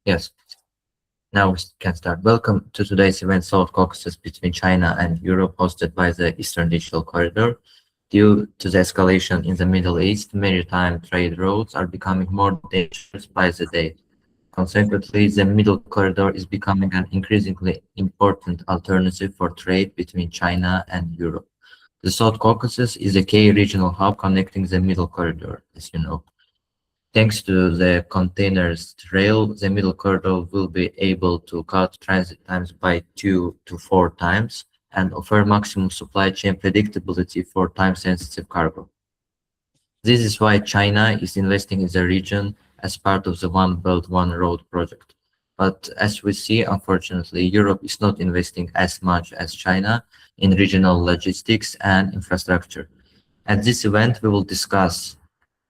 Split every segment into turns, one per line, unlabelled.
Yes, now we can start. Welcome to today's event, South Caucasus between China and Europe, hosted by the Eastern Digital Corridor. Due to the escalation in the Middle East, maritime trade routes are becoming more dangerous by the day. Consequently, the Middle Corridor is becoming an increasingly important alternative for trade between China and Europe. The South Caucasus is a key regional hub connecting the Middle Corridor, as you know. Thanks to the containers rail, the Middle Corridor will be able to cut transit times by 2 to 4 times and offer maximum supply chain predictability for time-sensitive cargo. This is why China is investing in the region as part of the One Belt, One Road project. But as we see, unfortunately, Europe is not investing as much as China in regional logistics and infrastructure. At this event, we will discuss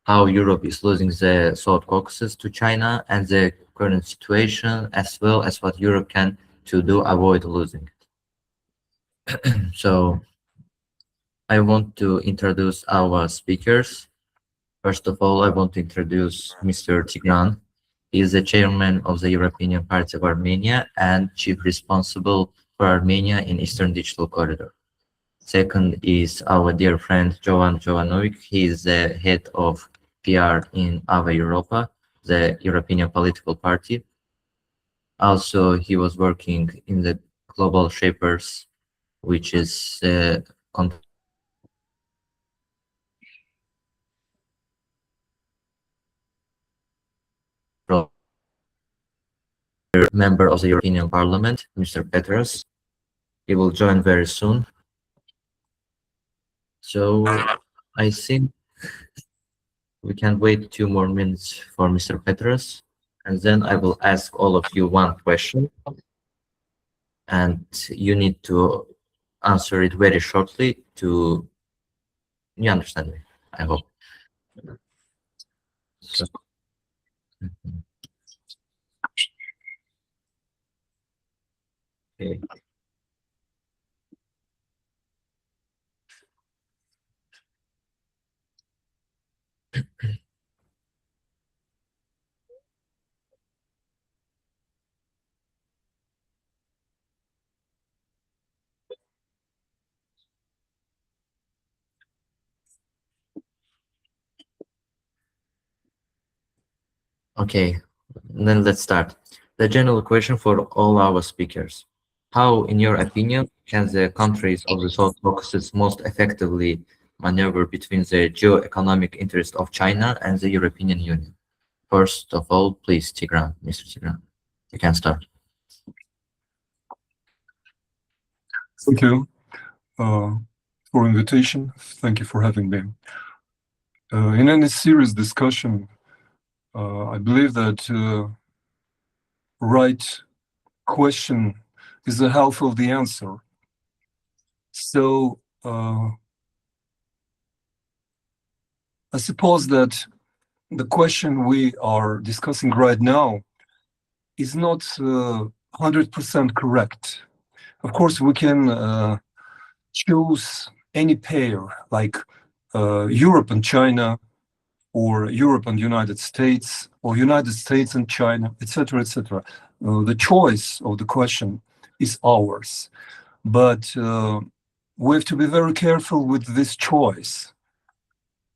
how Europe is losing the South Caucasus to China and the current situation, as well as what Europe can to do avoid losing it. So I want to introduce our speakers. First of all, I want to introduce Mr. Tigran. He is the chairman of the European Party of Armenia and chief responsible for Armenia in Eastern Digital Corridor. Second is our dear friend Jovan Jovanovic. He is the head of PR in Ava Europa, the European political party. Also, he was working in the Global Shapers, which is member of the European Parliament, Mr. Petras. He will join very soon. So I think we can wait 2 more minutes for Mr. Petras, and then I will ask all of you one question, and you need to answer it very shortly to, you understand me, I hope. So, okay. Okay, then let's start. The general question for all our speakers. How, in your opinion, can the countries of the South Caucasus most effectively maneuver between the geo-economic interest of China and the European Union? First of all, please, Tigran, Mr. Tigran, you can start.
Thank you for invitation. Thank you for having me. In any serious discussion, I believe that right question is the half of the answer. So I suppose that the question we are discussing right now is not 100% correct. Of course, we can choose any pair like Europe and China, or Europe and United States, or United States and China, etc., etc. The choice of the question is ours, but we have to be very careful with this choice.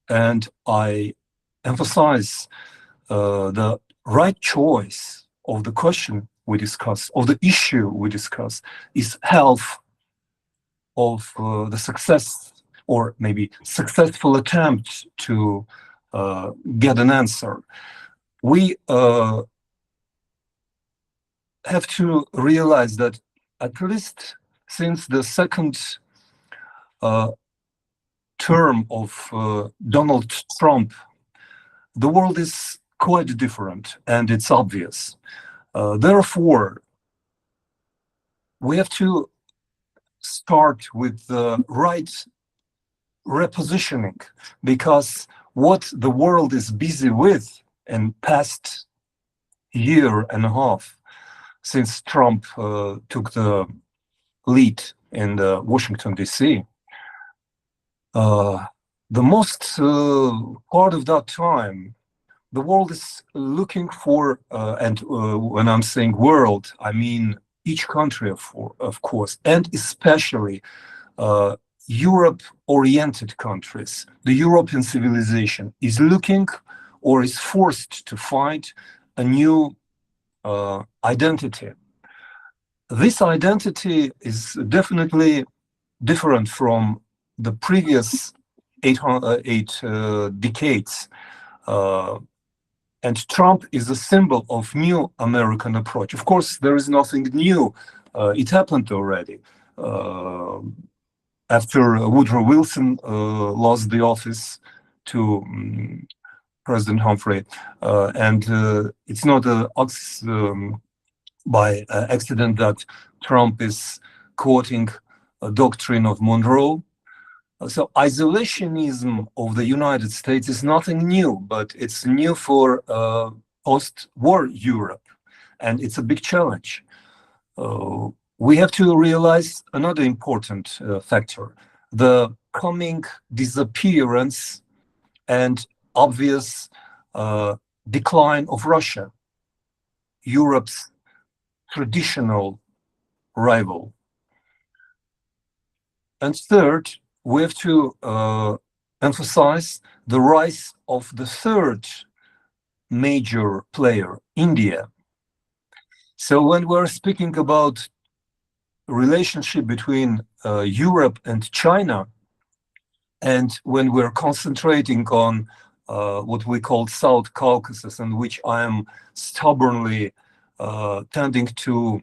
And I emphasize the right choice of the question we discuss, of the issue we discuss, is half of the success, or maybe successful attempt to get an answer. We have to realize that at least since the second term of Donald Trump, the world is quite different, and it's obvious. Therefore, we have to start with the right repositioning, because what the world is busy with in past year and a half since Trump took the lead in Washington, D.C., the most part of that time the world is looking for, and when I'm saying world, I mean each country, of course, and especially Europe-oriented countries. The European civilization is looking or is forced to find a new identity. This identity is definitely different from the previous eight decades. And Trump is a symbol of new American approach. Of course, there is nothing new. It happened already. After Woodrow Wilson lost the office to President Humphrey. And it's not by accident that Trump is quoting a doctrine of Monroe. So isolationism of the United States is nothing new, but it's new for post-war Europe, and it's a big challenge. We have to realize another important factor: the coming disappearance and obvious decline of Russia, Europe's traditional rival. And third, we have to emphasize the rise of the third major player, India. So when we're speaking about relationship between Europe and China, and when we're concentrating on what we call South Caucasus, and which I am stubbornly tending to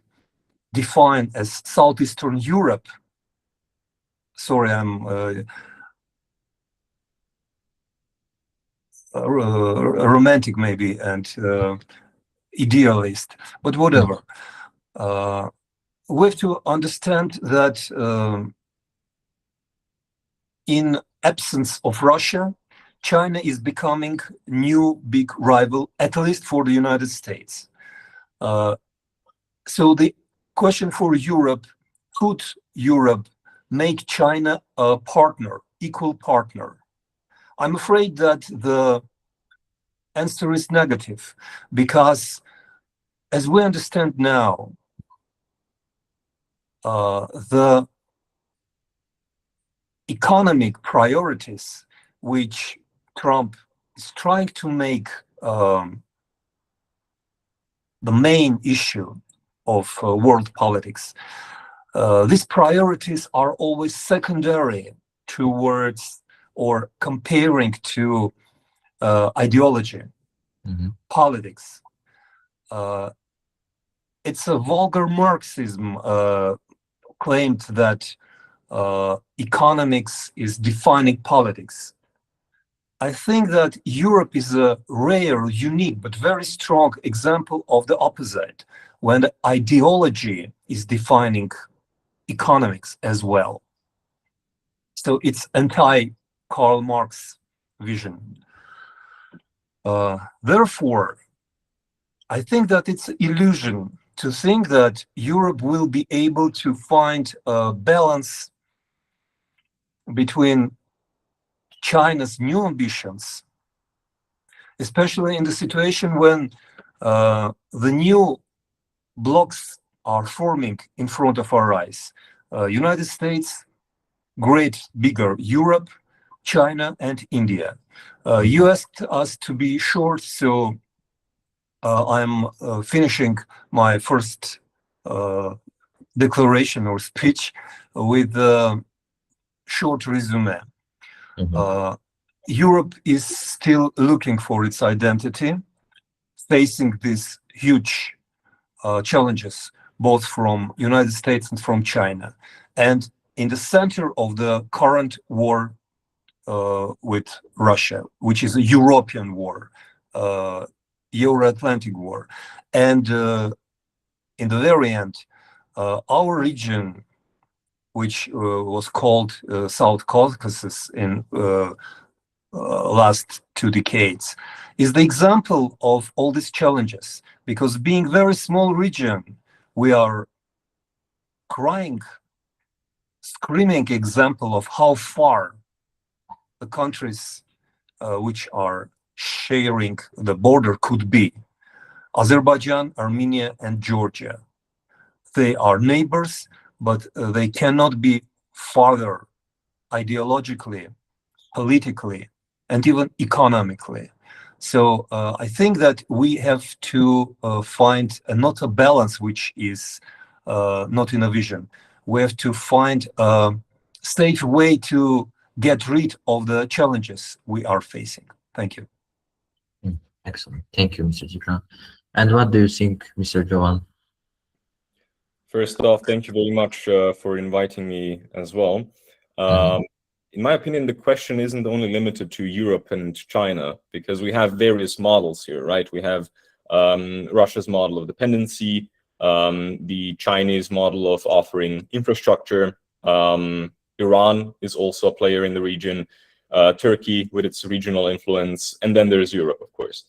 define as Southeastern Europe. Sorry, I'm a romantic maybe and idealist, but whatever. We have to understand that in absence of Russia, China is becoming new big rival, at least for the United States. So the question for Europe: could Europe make China a partner, equal partner? I'm afraid that the answer is negative, because as we understand now, the economic priorities which Trump is trying to make the main issue of world politics, these priorities are always secondary towards or comparing to ideology, politics. It's a vulgar Marxism claimed that economics is defining politics. I think that Europe is a rare, unique, but very strong example of the opposite, when the ideology is defining economics as well. So it's anti-Karl Marx vision. Therefore, I think that it's an illusion to think that Europe will be able to find a balance between China's new ambitions, especially in the situation when the new blocks are forming in front of our eyes. United States, great, bigger Europe, China, and India. You asked us to be short, so I'm finishing my first declaration or speech with a short resume. Europe is still looking for its identity, facing these huge challenges, both from United States and from China. And in the center of the current war with Russia, which is a European war, Euro-Atlantic war. And in the very end, our region, which was called South Caucasus in last 2 decades, is the example of all these challenges. Because being very small region, we are crying, screaming example of how far the countries which are sharing the border could be Azerbaijan, Armenia, and Georgia. They are neighbors, but they cannot be farther ideologically, politically, and even economically. So I think that we have to find not a balance which is not in a vision. We have to find a safe way to get rid of the challenges we are facing. Thank you.
Excellent. Thank you, Mr. Tigran. And what do you think, Mr. Jovan?
First off, thank you very much for inviting me as well. In my opinion, the question isn't only limited to Europe and China, because we have various models here, right? We have Russia's model of dependency, the Chinese model of offering infrastructure. Iran is also a player in the region, Turkey with its regional influence, and then there's Europe, of course.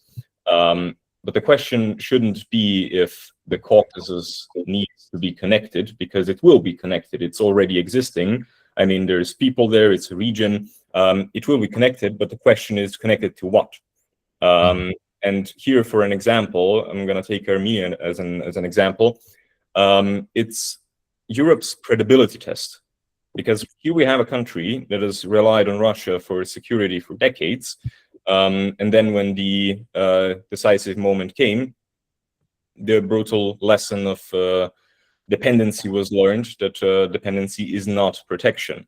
But the question shouldn't be if the Caucasus needs to be connected, because it will be connected. It's already existing. I mean, there's people there, it's a region. It will be connected, but the question is connected to what? And here, for an example, I'm going to take Armenia as an example. It's Europe's credibility test, because here we have a country that has relied on Russia for security for decades. And then when the decisive moment came, the brutal lesson of dependency was learned, that dependency is not protection.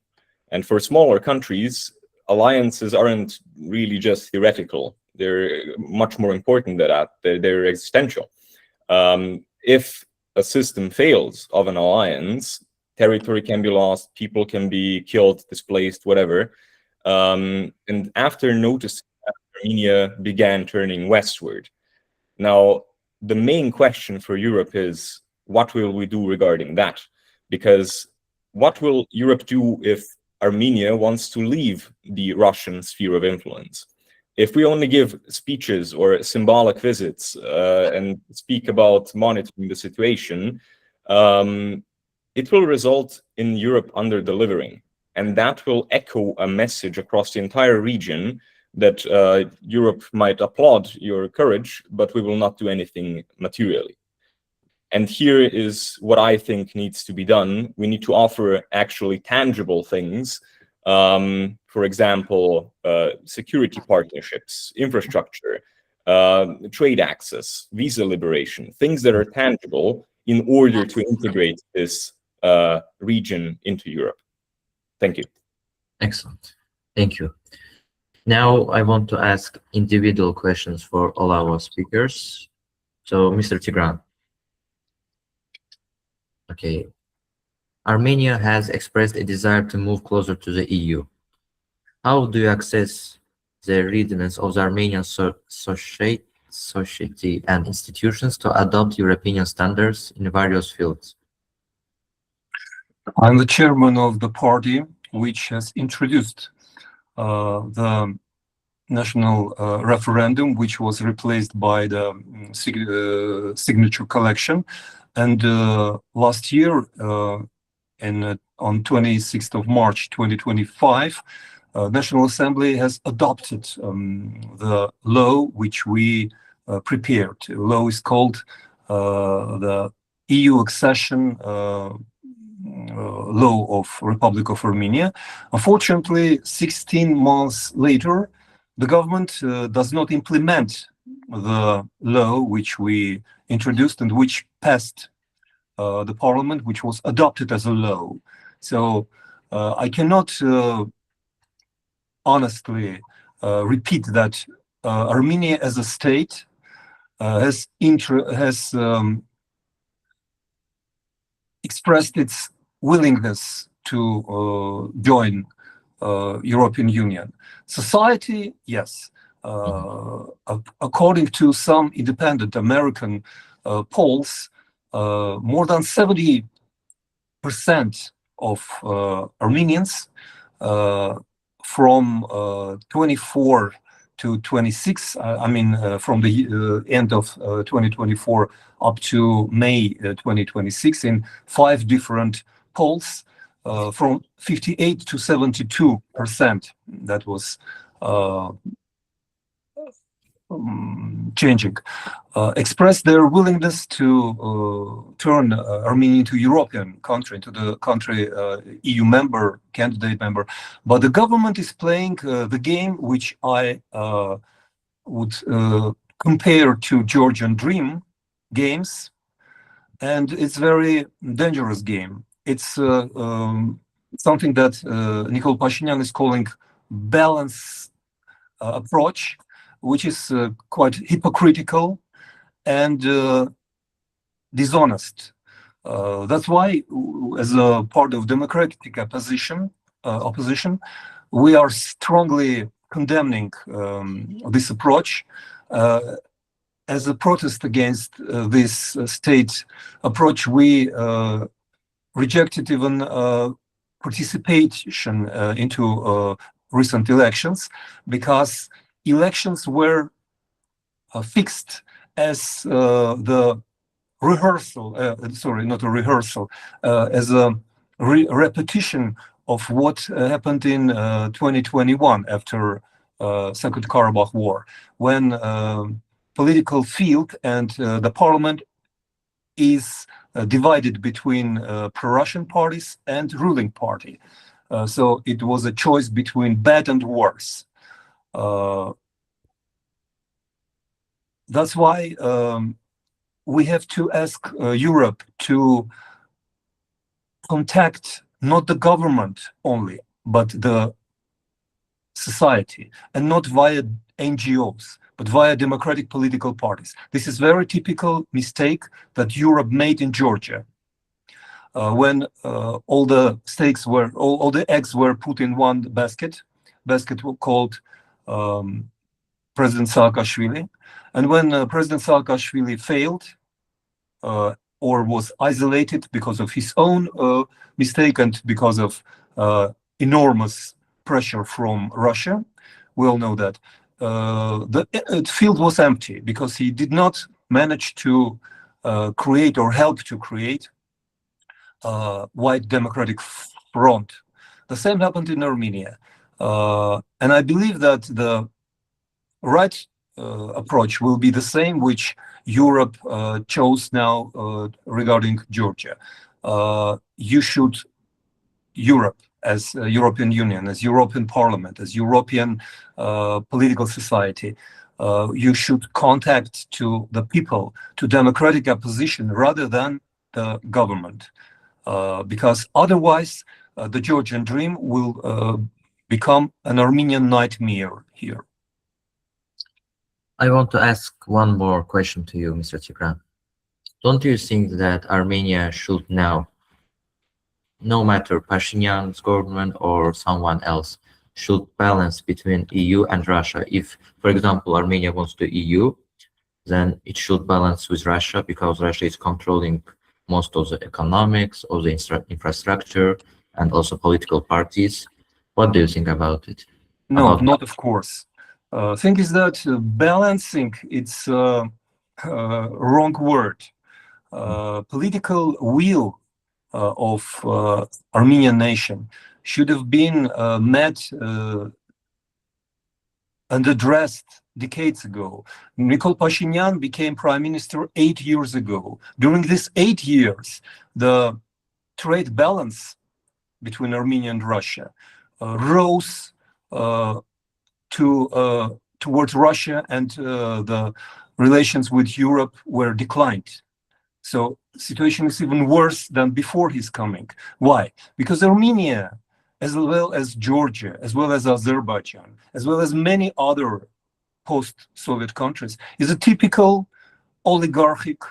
And for smaller countries, alliances aren't really just theoretical. They're much more important than that. They're existential. If a system fails of an alliance, territory can be lost, people can be killed, displaced, whatever. And after noticing that, Armenia began turning westward. Now, the main question for Europe is, what will we do regarding that? Because what will Europe do if Armenia wants to leave the Russian sphere of influence? If we only give speeches or symbolic visits and speak about monitoring the situation, it will result in Europe under-delivering. And that will echo a message across the entire region that Europe might applaud your courage, but we will not do anything materially. And here is what I think needs to be done. We need to offer actually tangible things. For example, security partnerships, infrastructure, trade access, visa liberation, things that are tangible in order to integrate this region into Europe. Thank you.
Excellent. Thank you. Now I want to ask individual questions for all our speakers. So, Mr. Tigran. Okay. Armenia has expressed a desire to move closer to the EU. How do you assess the readiness of the Armenian society and institutions to adopt European standards in various fields?
I'm the chairman of the party which has introduced the national referendum, which was replaced by the signature collection. And last year, on 26th of March 2025, National Assembly has adopted the law which we prepared. The law is called the EU accession law of Republic of Armenia. Unfortunately, 16 months later, the government does not implement the law which we introduced and which passed the parliament, which was adopted as a law. So I cannot honestly repeat that Armenia as a state has expressed its willingness to join European Union. Society, yes. According to some independent American polls, more than 70% of Armenians from 24 to 26, from the end of 2024 up to May 2026, in 5 different polls, from 58 to 72%. That was changing, expressed their willingness to turn Armenia into European country, into the country EU member, candidate member. But the government is playing the game which I would compare to Georgian Dream games, and it's very dangerous game. It's something that Nikol Pashinyan is calling balanced approach, which is quite hypocritical and dishonest. That's why, as a part of democratic opposition, we are strongly condemning this approach. As a protest against this state approach, we rejected even participation into recent elections, because elections were fixed as the rehearsal, sorry, not a rehearsal, as a repetition of what happened in 2021 after Second Karabakh War, when political field and the parliament is divided between pro-Russian parties and ruling party. So it was a choice between bad and worse. That's why we have to ask Europe to contact not the government only, but the society, and not via NGOs, but via democratic political parties. This is very typical mistake that Europe made in Georgia. When all the stakes were, all the eggs were put in one basket called President Saakashvili. And when President Saakashvili failed or was isolated because of his own mistake and because of enormous pressure from Russia, we all know that, the field was empty because he did not manage to create or help to create white democratic front. The same happened in Armenia. And I believe that the right approach will be the same which Europe chose now regarding Georgia. Europe as European Union, as European Parliament, as European political society, you should contact to the people, to democratic opposition rather than the government. Because otherwise the Georgian dream will become an Armenian nightmare here.
I want to ask one more question to you, Mr. Tigran. Don't you think that Armenia should now, no matter Pashinyan's government or someone else, should balance between EU and Russia? If, for example, Armenia wants the EU, then it should balance with Russia, because Russia is controlling most of the economics, of the infrastructure, and also political parties. What do you think about it?
No, not of course. Thing is that balancing, it's a wrong word. Political will of Armenian nation should have been met and addressed decades ago. Nikol Pashinyan became prime minister 8 years ago. During these 8 years, the trade balance between Armenia and Russia rose towards Russia, and the relations with Europe were declined. So the situation is even worse than before his coming. Why? Because Armenia, as well as Georgia, as well as Azerbaijan, as well as many other post-Soviet countries, is a typical oligarchic,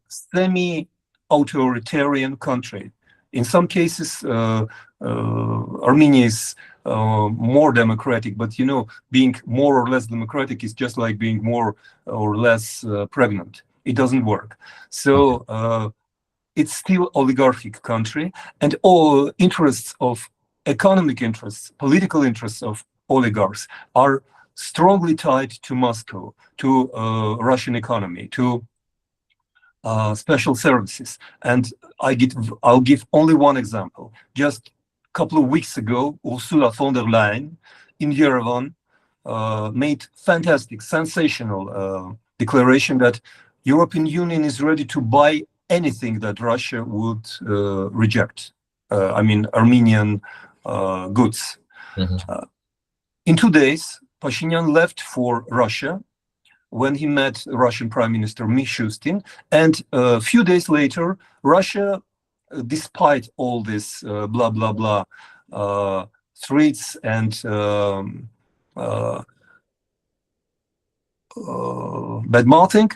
semi-authoritarian country. In some cases, Armenia is more democratic, but you know, being more or less democratic is just like being more or less pregnant. It doesn't work. So it's still oligarchic country, and all interests of economic interests, political interests of oligarchs are strongly tied to Moscow, to Russian economy, to special services. And I'll give only one example. Just a couple of weeks ago, Ursula von der Leyen in Yerevan made fantastic, sensational declaration that European Union is ready to buy anything that Russia would reject. I mean, Armenian goods. In 2 days, Pashinyan left for Russia when he met Russian Prime Minister Mishustin, and a few days later, Russia, despite all this blah blah blah threats and bad-mouthing,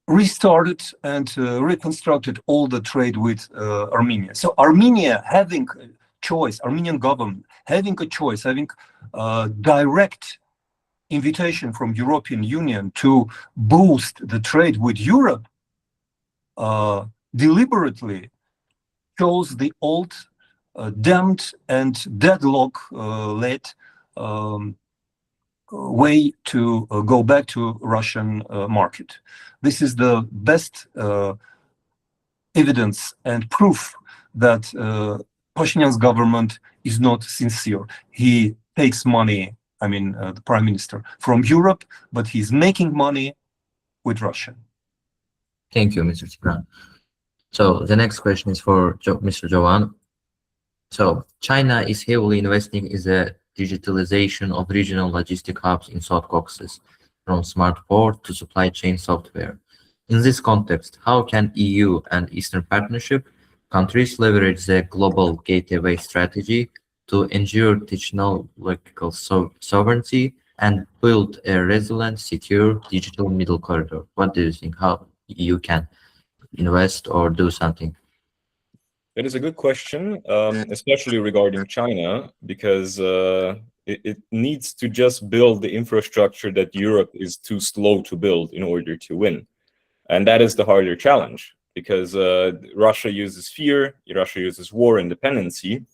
restarted and reconstructed all the trade with Armenia. So Armenia having a choice, Armenian government having a choice, having direct invitation from European Union to boost the trade with Europe, deliberately chose the old damned and deadlock-led way to go back to Russian market. This is the best evidence and proof that Pashinyan's government is not sincere. He takes money, I mean, the prime minister, from Europe, but he's making money with Russia.
Thank you, Mr. Tigran. So the next question is for Mr. Jovan. So China is heavily investing in the digitalization of regional logistic hubs in South Caucasus, from smart port to supply chain software. In this context, how can EU and Eastern Partnership countries leverage the global gateway strategy to ensure technological sovereignty and build a resilient, secure digital middle corridor? What do you think? How EU can invest or do something?
That is a good question, especially regarding China, because it needs to just build the infrastructure that Europe is too slow to build in order to win. And that is the harder challenge, because Russia uses fear, Russia uses war and dependency,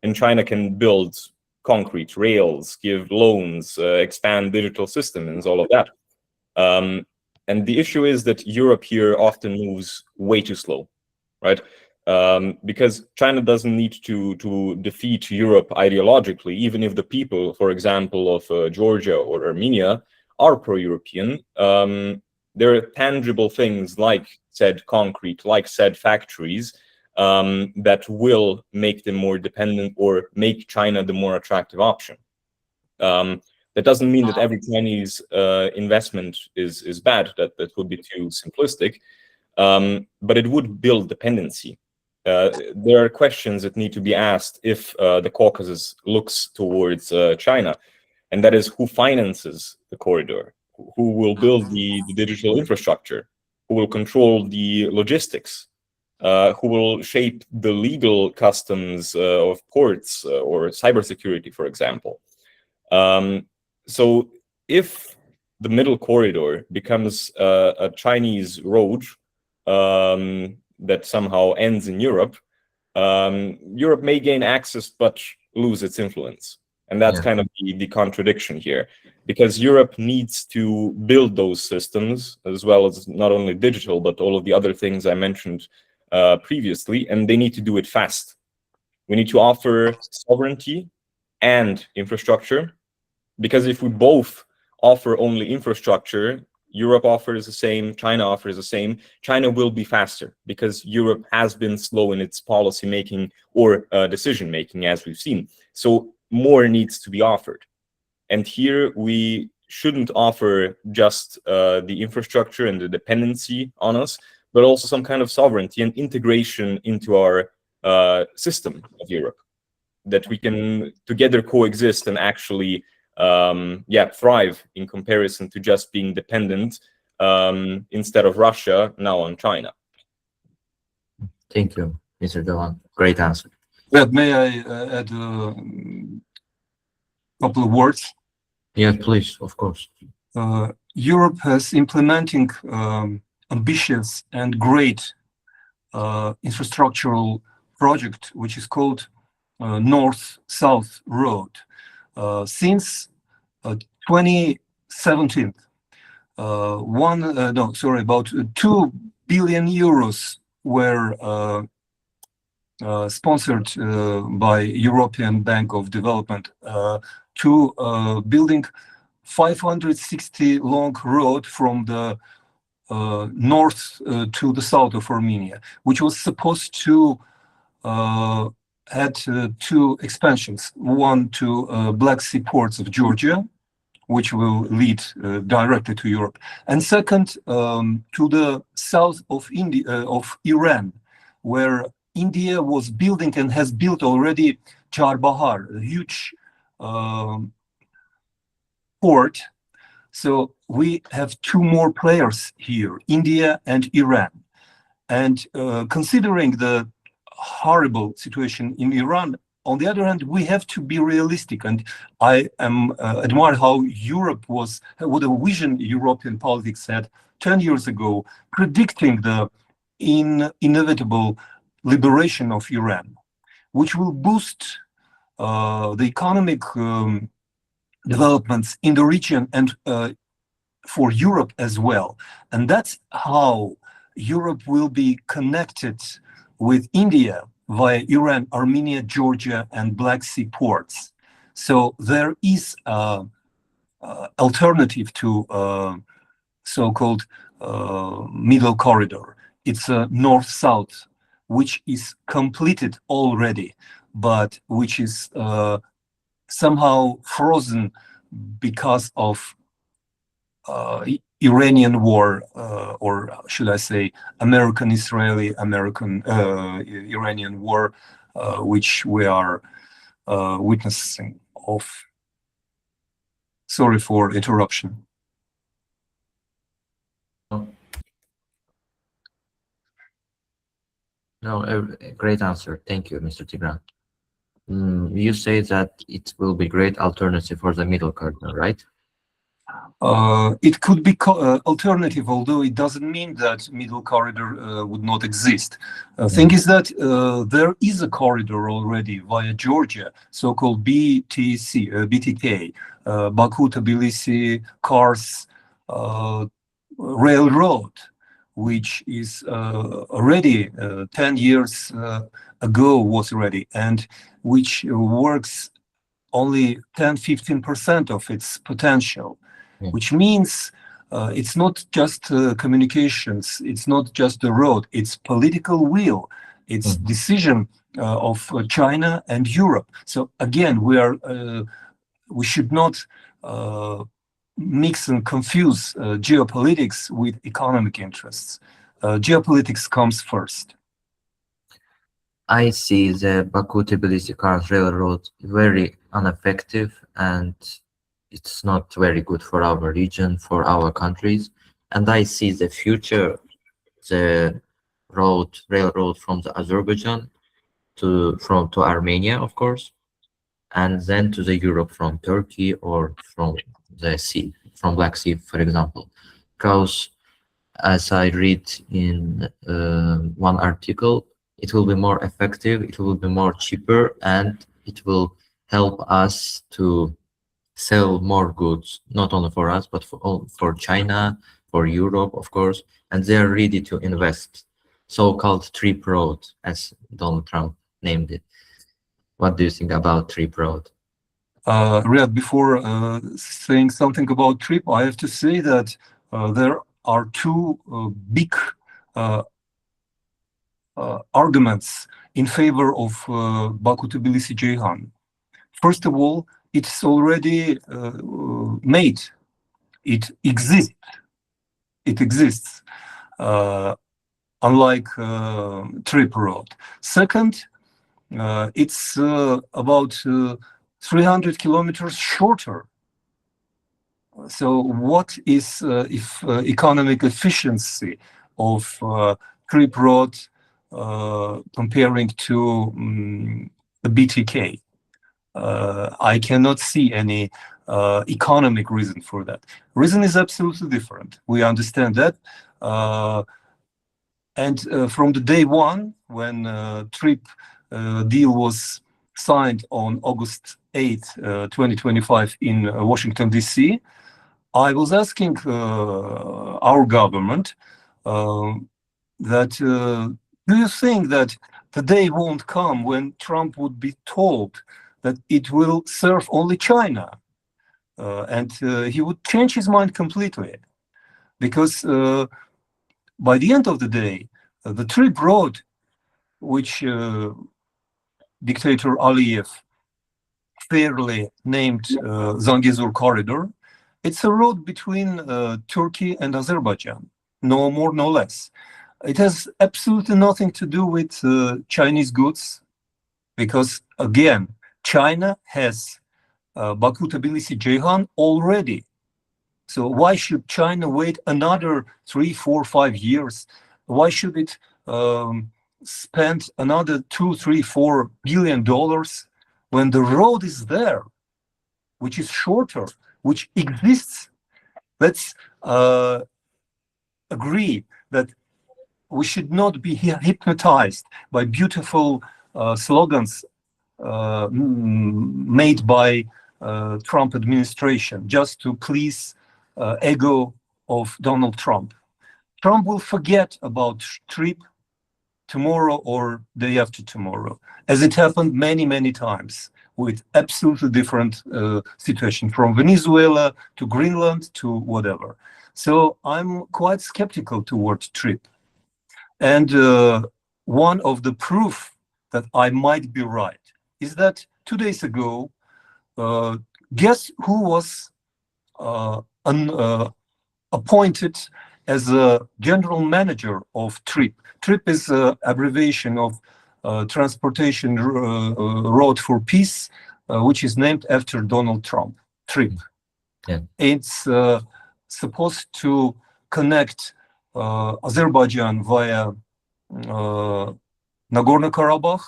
and China can build concrete rails, give loans, expand digital systems, all of that. And the issue is that Europe here often moves way too slow, right? Because China doesn't need to defeat Europe ideologically, even if the people, for example, of Georgia or Armenia are pro-European. There are tangible things like said concrete, like said factories, that will make them more dependent or make China the more attractive option. That doesn't mean that every Chinese investment is bad. That would be too simplistic. But it would build dependency. There are questions that need to be asked if the Caucasus looks towards China, and that is who finances the corridor, who will build the digital infrastructure, who will control the logistics, who will shape the legal customs of ports or cybersecurity, for example. So if the middle corridor becomes a Chinese road that somehow ends in Europe, Europe may gain access but lose its influence. And that's kind of the contradiction here, because Europe needs to build those systems as well as not only digital, but all of the other things I mentioned previously, and they need to do it fast. We need to offer sovereignty and infrastructure, because if we both offer only infrastructure, Europe offers the same, China offers the same, China will be faster because Europe has been slow in its policy making or decision making, as we've seen. So more needs to be offered. And here we shouldn't offer just the infrastructure and the dependency on us, but also some kind of sovereignty and integration into our system of Europe, that we can together coexist and actually thrive in comparison to just being dependent instead of Russia now on China.
Thank you, Mr. Jovan. Great answer.
But may I add a couple of words?
Yes, please, of course.
Europe has implementing ambitious and great infrastructural project, which is called North-South Road. Since 2017, about 2 billion euros were sponsored by European Bank of Development to building 560 long road from the north to the south of Armenia, which was supposed to had two expansions, one to Black Sea ports of Georgia, which will lead directly to Europe, and second to the south of India, of Iran, where India was building and has built already Charbahar, a huge port. So we have two more players here, India and Iran. And considering the horrible situation in Iran, on the other hand, we have to be realistic. And I am admire how Europe was, what a vision European politics had 10 years ago, predicting the inevitable liberation of Iran, which will boost the economic developments in the region and for Europe as well. And that's how Europe will be connected with India via Iran, Armenia, Georgia, and Black Sea ports. So there is an alternative to so-called middle corridor. It's a north-south, which is completed already, but which is somehow frozen because of Iranian war, or should I say American-Israeli, American-Iranian war, which we are witnessing of. Sorry for interruption.
No, a great answer. Thank you, Mr. Tigran. You say that it will be great alternative for the middle corridor, right?
It could be alternative, although it doesn't mean that middle corridor would not exist. Thing is that there is a corridor already via Georgia, so-called BTK, Baku-Tbilisi, Kars railroad, which is already 10 years ago was ready, and which works only 10-15% of its potential. Which means it's not just communications, it's not just the road, it's political will, it's decision of China and Europe. So again, we should not mix and confuse geopolitics with economic interests. Geopolitics comes first.
I see the Baku-Tbilisi Kars railroad very ineffective, and it's not very good for our region, for our countries. And I see the future, the railroad from the Azerbaijan to Armenia, of course, and then to the Europe from Turkey or from the sea, from Black Sea, for example. Because as I read in one article, it will be more effective, it will be more cheaper, and it will help us to sell more goods, not only for us, but for China, for Europe, of course, and they are ready to invest. So-called Trip Road, as Donald Trump named it. What do you think about Trip Road?
Riad, before saying something about Trip, I have to say that there are two big arguments in favor of Baku-Tbilisi-Ceyhan. First of all, it's already made. It exists. It exists, unlike Trip Road. Second, it's about 300 kilometers shorter. So what is if economic efficiency of Trip Road comparing to the BTK? I cannot see any economic reason for that. Reason is absolutely different. We understand that. And from the day one, when Trip deal was signed on August 8, 2025 in Washington, D.C., I was asking our government that do you think that the day won't come when Trump would be told that it will serve only China. And he would change his mind completely, because by the end of the day, the trip road, which dictator Aliyev fairly named Zangezur Corridor, it's a road between Turkey and Azerbaijan, no more, no less. It has absolutely nothing to do with Chinese goods, because again, China has Baku-Tbilisi-Ceyhan already. So why should China wait another 3, 4, 5 years? Why should it spend another $2, $3, $4 billion when the road is there, which is shorter, which exists? Let's agree that we should not be hypnotized by beautiful slogans made by Trump administration just to please ego of Donald Trump. Trump will forget about trip tomorrow or day after tomorrow, as it happened many, many times with absolutely different situation, from Venezuela to Greenland to whatever. So I'm quite skeptical towards trip. And one of the proof that I might be right is that 2 days ago, guess who was appointed as a general manager of TRIP. TRIP is an abbreviation of Transportation Road for Peace, which is named after Donald Trump. TRIP.
Yeah.
It's supposed to connect Azerbaijan via Nagorno-Karabakh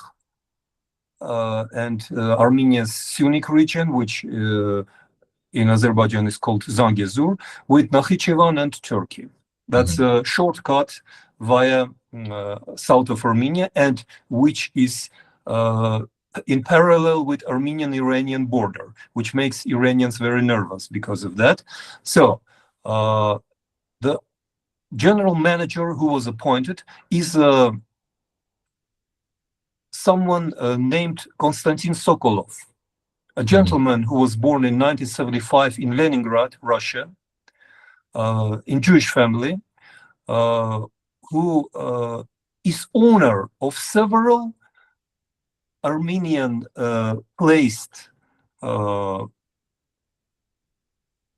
and Armenia's Syunik region, which in Azerbaijan is called Zangezur, with Nakhichevan and Turkey. That's a shortcut via south of Armenia, and which is in parallel with Armenian-Iranian border, which makes Iranians very nervous because of that. So the general manager who was appointed is someone named Konstantin Sokolov, a gentleman who was born in 1975 in Leningrad, Russia, in Jewish family, who is owner of several Armenian placed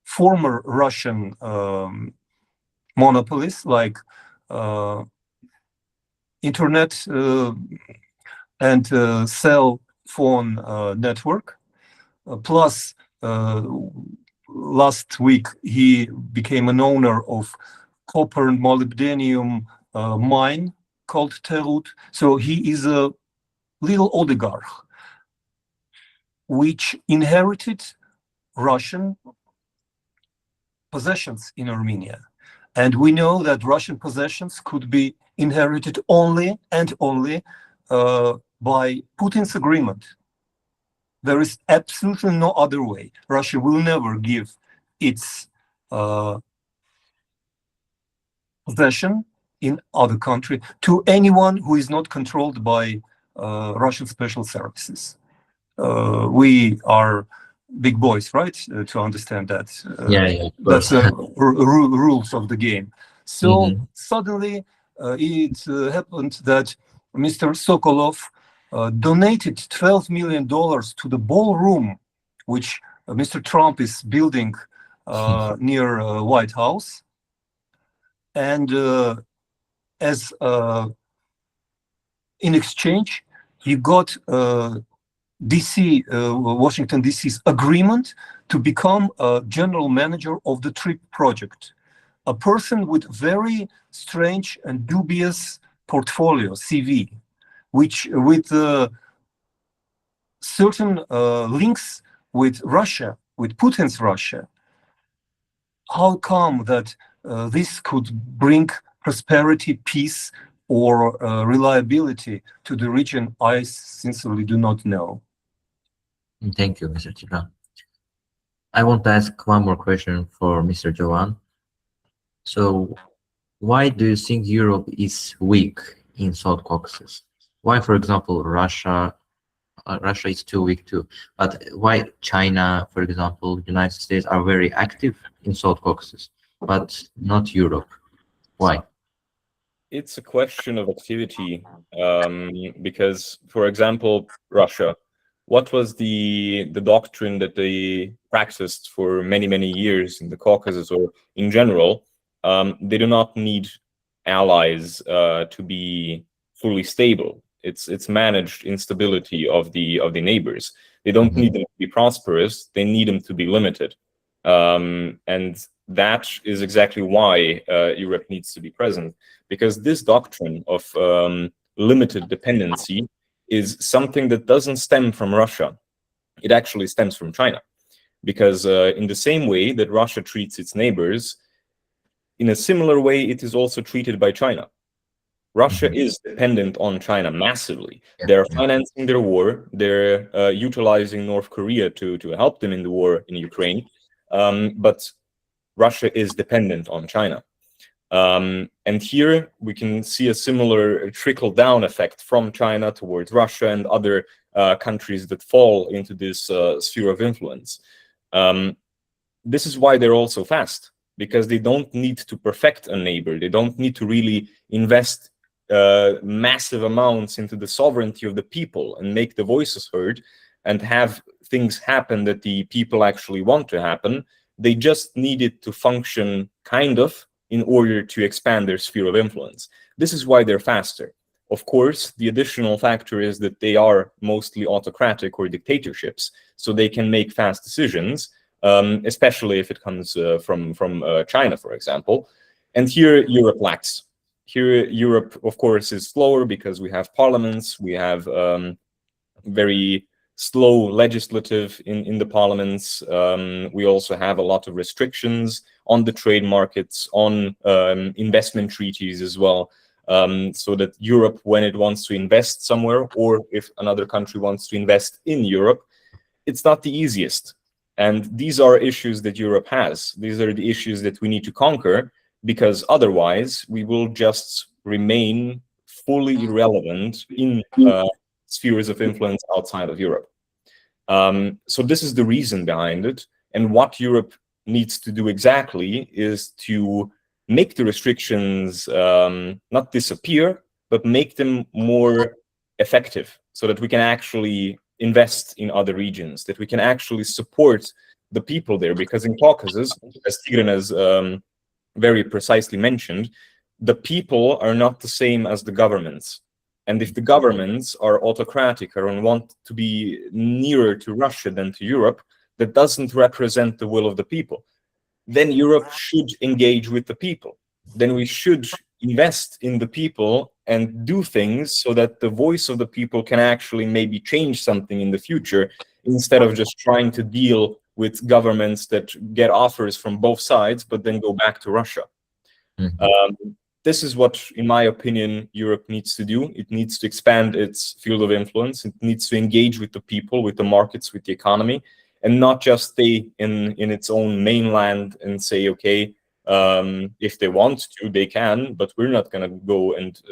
former Russian monopolies like internet and cell phone network. Plus, last week he became an owner of copper and molybdenum mine called Terut. So he is a little oligarch which inherited Russian possessions in Armenia. And we know that Russian possessions could be inherited only and only by Putin's agreement. There is absolutely no other way. Russia will never give its possession in other country to anyone who is not controlled by Russian special services. We are big boys, right? To understand that.
Yeah,
that's the rules of the game. So suddenly it happened that Mr. Sokolov donated $12 million to the ballroom, which Mr. Trump is building near White House. And as in exchange, he got DC, Washington DC's agreement to become a general manager of the TRIP project, a person with very strange and dubious portfolio, CV, which with certain links with Russia, with Putin's Russia. How come that this could bring prosperity, peace, or reliability to the region? I sincerely do not know.
Thank you, Mr. Tigran. I want to ask one more question for Mr. Jovan. So, why do you think Europe is weak in South Caucasus? Why, for example, Russia Russia is too weak too. But why China, for example, United States are very active in South Caucasus, but not Europe? Why?
It's a question of activity, because, for example, Russia, what was the doctrine that they practiced for many years in the Caucasus or in general? They do not need allies to be fully stable. It's managed instability of the neighbors. They don't need them to be prosperous. They need them to be limited, and that is exactly why Europe needs to be present, because this doctrine of limited dependency is something that doesn't stem from Russia. It actually stems from China, because in the same way that Russia treats its neighbors, in a similar way, it is also treated by China. Russia is dependent on China massively. They're financing their war. They're utilizing North Korea to help them in the war in Ukraine. But Russia is dependent on China. And here we can see a similar trickle-down effect from China towards Russia and other countries that fall into this sphere of influence. This is why they're also fast, because they don't need to perfect a neighbor. They don't need to really invest massive amounts into the sovereignty of the people and make the voices heard and have things happen that the people actually want to happen. They just need it to function kind of in order to expand their sphere of influence. This is why they're faster. Of course, the additional factor is that they are mostly autocratic or dictatorships, so they can make fast decisions, especially if it comes from China, for example. And here Europe lacks. Here Europe, of course, is slower because we have parliaments, we have very slow legislative in the parliaments. We also have a lot of restrictions on the trade markets, on investment treaties as well, so that Europe, when it wants to invest somewhere, or if another country wants to invest in Europe, it's not the easiest. And these are issues that Europe has. These are the issues that we need to conquer, because otherwise we will just remain fully irrelevant in spheres of influence outside of Europe. So this is the reason behind it. And what Europe needs to do exactly is to make the restrictions not disappear, but make them more effective, so that we can actually invest in other regions, that we can actually support the people there. Because in Caucasus, as Tigran has very precisely mentioned, the people are not the same as the governments. And if the governments are autocratic or want to be nearer to Russia than to Europe, that doesn't represent the will of the people. Then Europe should engage with the people. Then we should invest in the people and do things so that the voice of the people can actually maybe change something in the future, instead of just trying to deal with governments that get offers from both sides, but then go back to Russia. This is what, in my opinion, Europe needs to do. It needs to expand its field of influence. It needs to engage with the people, with the markets, with the economy, and not just stay in its own mainland and say, okay, if they want to, they can, but we're not going to go and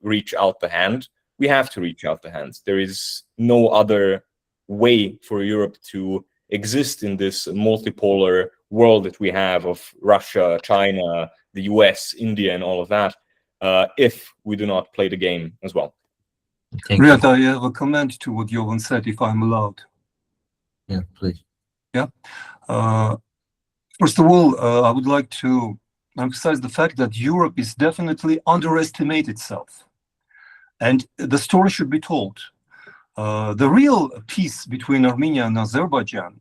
reach out the hand. We have to reach out the hands. There is no other way for Europe to exist in this multipolar world that we have of Russia, China, the US, India, and all of that, if we do not play the game as well.
Riad, I have a comment to what Jovan said, if I'm allowed.
Yeah, please.
Yeah. First of all, I would like to emphasize the fact that Europe is definitely underestimated itself. And the story should be told. The real peace between Armenia and Azerbaijan,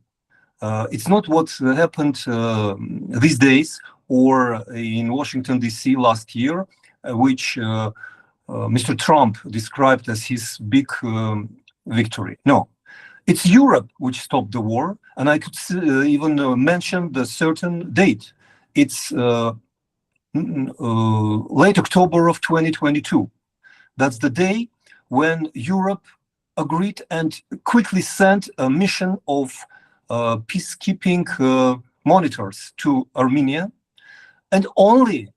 it's not what happened these days or in Washington, D.C. last year, which Mr. Trump described as his big victory. No, it's Europe which stopped the war, and I could even mention the certain date. It's late October of 2022. That's the day when Europe agreed and quickly sent a mission of peacekeeping monitors to Armenia, and only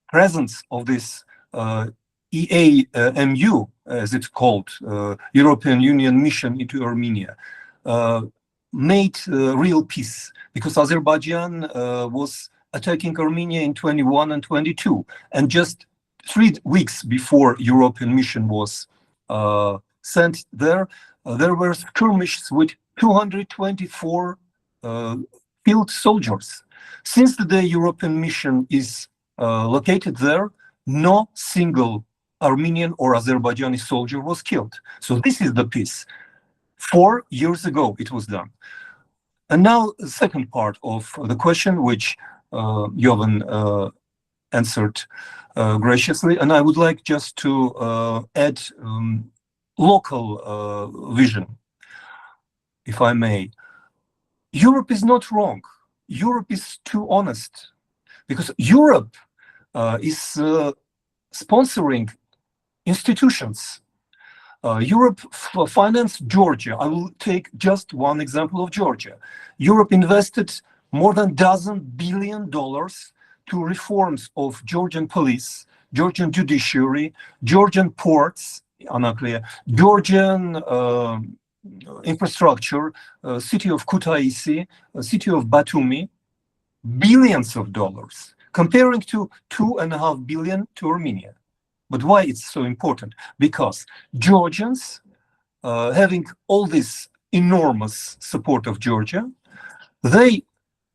presence of this EAMU, as it's called, European Union mission into Armenia, made real peace, because Azerbaijan was attacking Armenia in 21 and 22, and just 3 weeks before European mission was sent there, there were skirmishes with 224 killed soldiers. Since the day European mission is located there, no single Armenian or Azerbaijani soldier was killed. So this is the peace. 4 years ago it was done. And now the second part of the question, which Jovan answered graciously, and I would like just to add local vision, if I may. Europe is not wrong. Europe is too honest, because Europe is sponsoring institutions. Europe financed Georgia. I will take just one example of Georgia. Europe invested more than $12 billion to reforms of Georgian police, Georgian judiciary, Georgian ports, Anaklia, Georgian infrastructure, city of Kutaisi, city of Batumi, billions of dollars, comparing to $2.5 billion to Armenia. But why it's so important? Because Georgians, having all this enormous support of Georgia, they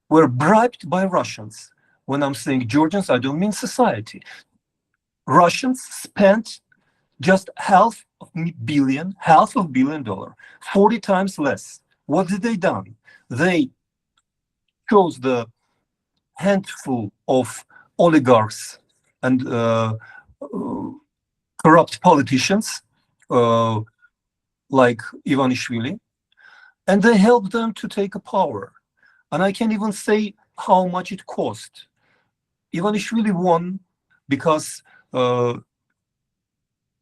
were bribed by Russians. When I'm saying Georgians, I don't mean society. Russians spent just $500 million, $40 times less. What did they done? They chose the handful of oligarchs and corrupt politicians like Ivanishvili, and they helped them to take a power. And I can't even say how much it cost. Ivanishvili won because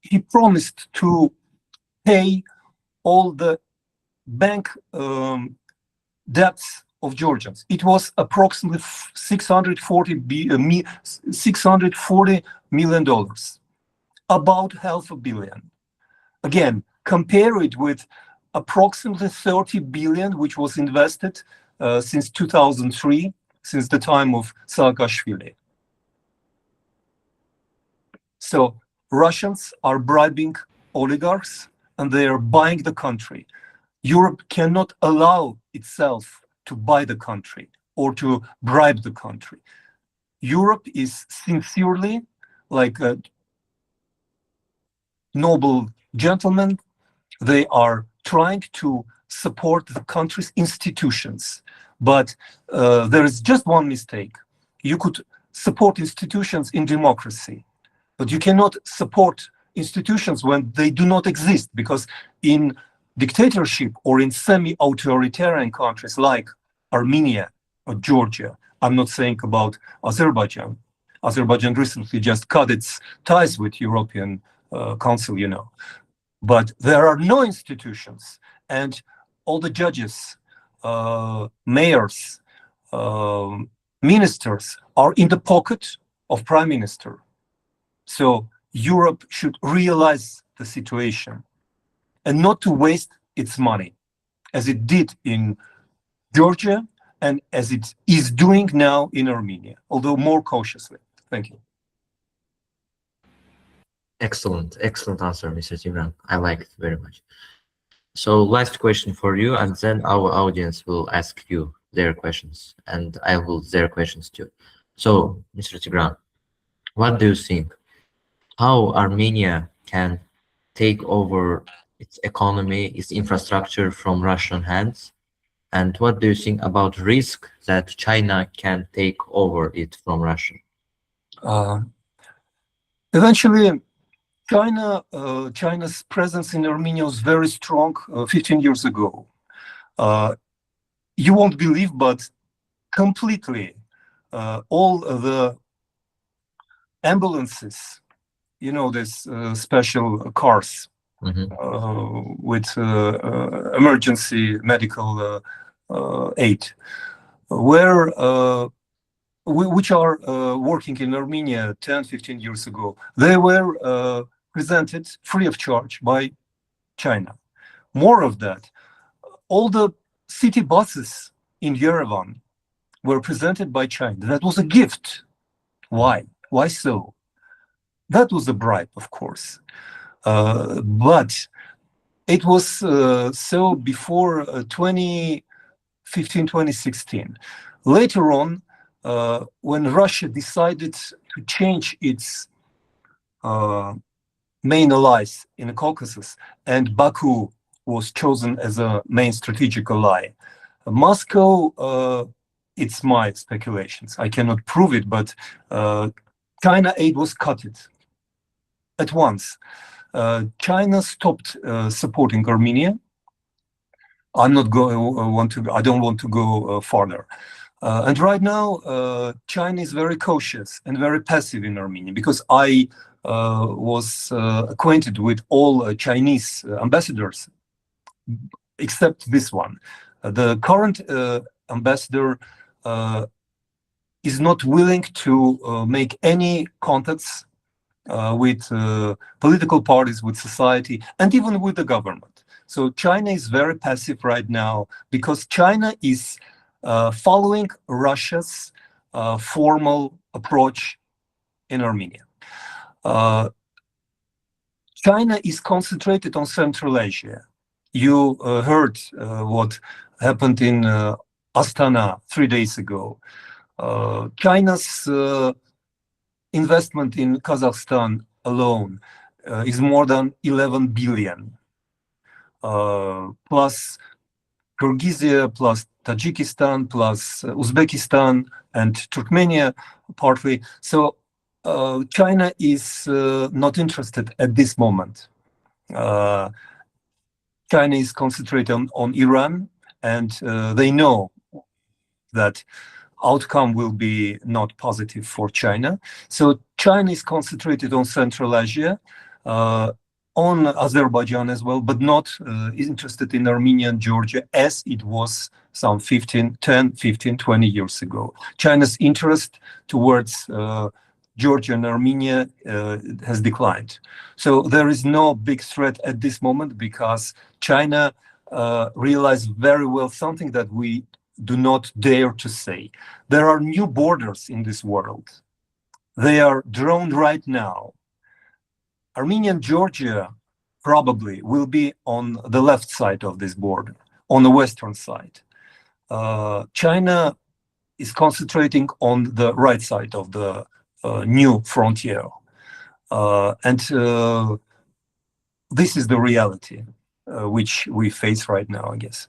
he promised to pay all the bank debts of Georgians. It was approximately $640 million, about $500 million. Again, compare it with approximately $30 billion, which was invested since 2003, since the time of Saakashvili. So Russians are bribing oligarchs and they are buying the country. Europe cannot allow itself to buy the country or to bribe the country. Europe is sincerely, like a noble gentleman, they are trying to support the country's institutions. But there is just one mistake. You could support institutions in democracy, but you cannot support institutions when they do not exist, because in dictatorship or in semi-authoritarian countries like Armenia or Georgia, I'm not saying about Azerbaijan. Azerbaijan recently just cut its ties with European Council, you know. But there are no institutions, and all the judges, mayors, ministers are in the pocket of Prime Minister. So Europe should realize the situation and not to waste its money, as it did in Georgia and as it is doing now in Armenia, although more cautiously. Thank you.
Excellent answer, Mr. Tigran. I like it very much. So last question for you, and then our audience will ask you their questions, and I will their questions too. So, Mr. Tigran, what do you think? How Armenia can take over its economy, its infrastructure from Russian hands? And what do you think about risk that China can take over it from Russia?
Eventually, China's presence in Armenia was very strong 15 years ago. You won't believe, but completely all the ambulances, you know, this special cars with emergency medical aid, were which are working in Armenia 10, 15 years ago, they were presented free of charge by China. More of that, all the city buses in Yerevan were presented by China. That was a gift. Why? Why so? That was a bribe, of course. But it was so before 2015, 2016. Later on, when Russia decided to change its main allies in the Caucasus, and Baku was chosen as a main strategic ally, Moscow, it's my speculations, I cannot prove it, but China aid was cut at once. China stopped supporting Armenia. I don't want to go farther. And right now, China is very cautious and very passive in Armenia, because I was acquainted with all Chinese ambassadors, except this one. The current ambassador is not willing to make any contacts with political parties, with society, and even with the government. So China is very passive right now, because China is following Russia's formal approach in Armenia. China is concentrated on Central Asia. You heard what happened in Astana 3 days ago. China's investment in Kazakhstan alone is more than 11 billion, plus Kyrgyzia, plus Tajikistan, plus Uzbekistan and Turkmenia partly. So China is not interested at this moment. China is concentrated on Iran, and they know that outcome will be not positive for China. So China is concentrated on Central Asia, on Azerbaijan as well, but not interested in Armenia and Georgia as it was some 10, 15, 20 years ago. China's interest towards Georgia and Armenia has declined. So there is no big threat at this moment, because China realized very well something that we do not dare to say. There are new borders in this world. They are drawn right now. Armenia and Georgia probably will be on the left side of this border, on the western side. China is concentrating on the right side of the new frontier. And this is the reality which we face right now, I guess.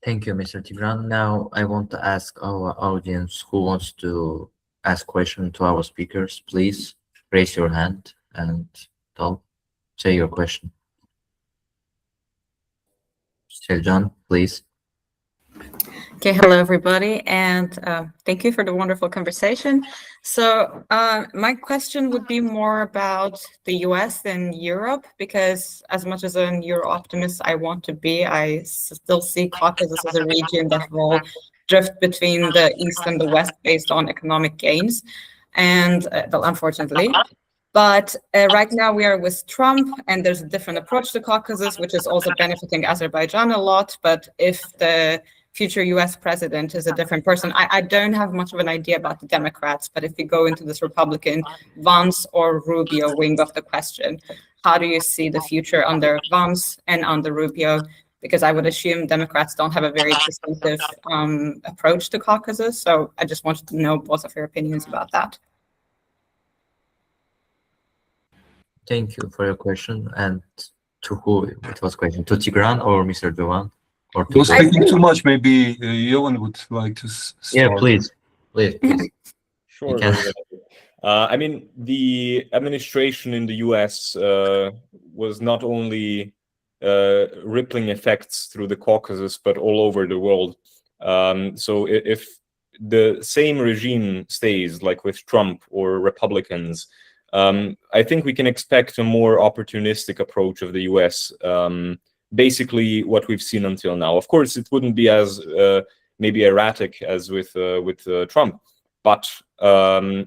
Thank you, Mr. Tigran. Now I want to ask our audience who wants to ask question to our speakers. Please raise your hand and say your question. Seljan, please.
Okay, hello everybody, and thank you for the wonderful conversation. So my question would be more about the US than Europe, because as much as an Euro-optimist I want to be, I still see Caucasus as a region that will drift between the East and the West based on economic gains, and unfortunately. But right now we are with Trump, and there's a different approach to Caucasus, which is also benefiting Azerbaijan a lot. But if the future US president is a different person, I don't have much of an idea about the Democrats, but if we go into this Republican Vance or Rubio wing of the question, how do you see the future under Vance and under Rubio? Because I would assume Democrats don't have a very distinctive approach to Caucasus. So I just wanted to know both of your opinions about that.
Thank you for your question. And to who it was question? To Tigran or Mr. Jovan? Or
It was taking too much. Maybe Jovan would like to start.
Yeah, please.
Sure. I mean, the administration in the US was not only rippling effects through the Caucasus, but all over the world. So if the same regime stays, like with Trump or Republicans, I think we can expect a more opportunistic approach of the US. Basically what we've seen until now. Of course, it wouldn't be as maybe erratic as with Trump, but